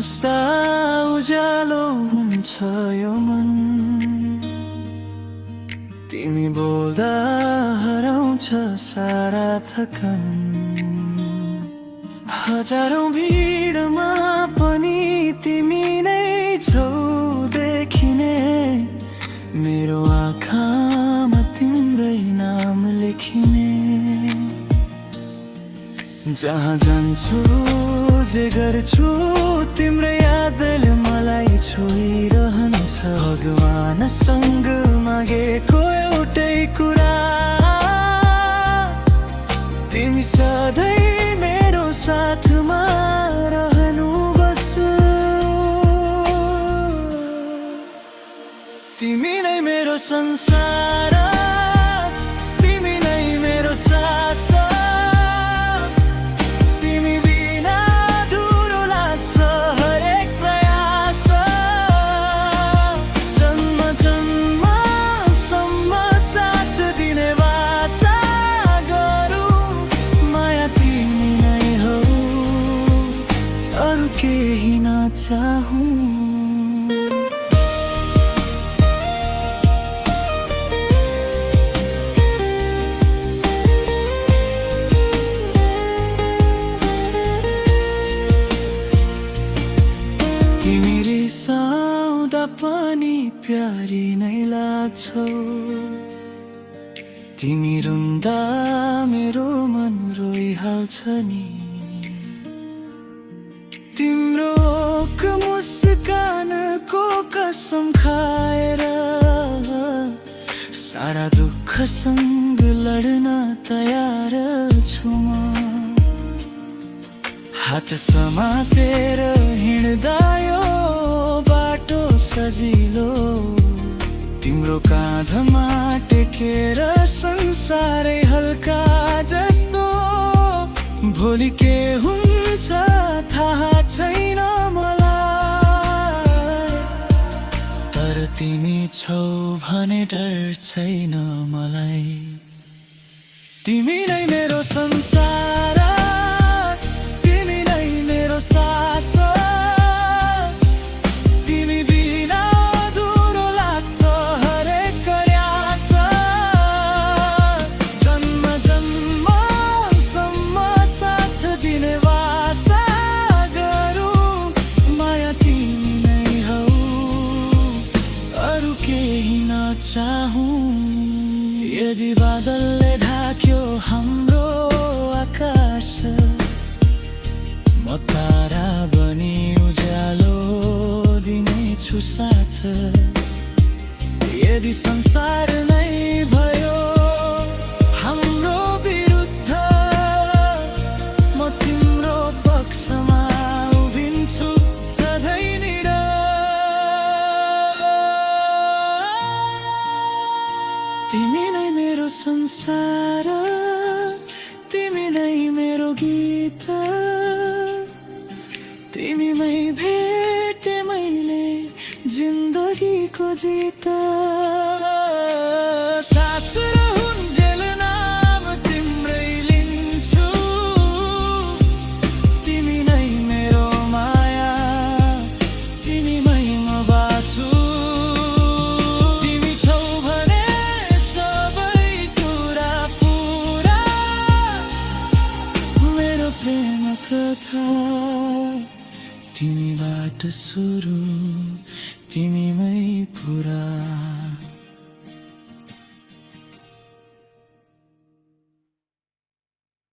हाँस्दा उज्यालो हुन्छ यो मन, तिमी बोल्दा हराउँछ सारा थकान। हजारौं भिडमा पनि तिमी नै छौ देखिने, मेरो आँखामा तिम्रै नाम लेखिने। जहाँ जान्छु जे गर्छु तिम्रै यादले मलाई छोइरहन्छ। भगवानसँग मागेको एउटै कुरा, तिमी सधैँ मेरो साथमा रहनु बस। तिमी नै मेरो संसार, तिमी नै मेरो सास। तिमी बिना अधुरो लाग्छ हरेक प्रयास। जन्म जन्मसम्म साथ दिने वाचा गरौँ, माया तिमी नै हौ, अरू केही नचाहौँ। तिमी रिसाउँदा पनि प्यारी नै लाग्छौ, तिमी रुँदा मेरो मन रोइहाल्छ नि। तिम्रो मुस्कानको कसम खाएर सारा दुःखसँग लड्न तयार छु म। हात समातेर हिँड्दा यो बाटो सजिलो, तिम्रो काँधमा टेकेर संसारै हल्का जस्तो। भोलि के हुन्छ थाहा छैन मलाई, तर तिमी छौ भने डर छैन मलाई। तिमी नै मेरो संसार, तिमी नै मेरो सास। तिमी बिना अधुरो लाग्छ हरेक प्रयास। जन्म जन्मसम्म साथ दिने वाचा गरौँ, माया तिमी नै हौ, अरू केही नचाहौँ। यदि बादलले ढाक्यो हाम्रो आकाश, म तारा बनी उज्यालो दिनेछु साथ। यदि संसार नै भयो हाम्रो विरुद्ध, म तिम्रो पक्षमा उभिन्छु सधैँ निडर। तिमी नै मेरो संसार, तिमी नै मेरो गीत। तिमीमै भेटे मैले जिन्दगीको जित। सास रहून्जेल नाम तिम्रै लिन्छु, तिमी नै मेरो माया, तिमीमै म बाँच्छु। तिमी छौ भने सबै कुरा पुरा, मेरो प्रेम कथा तिमीबाट सुरु, तिमीमै पुरा।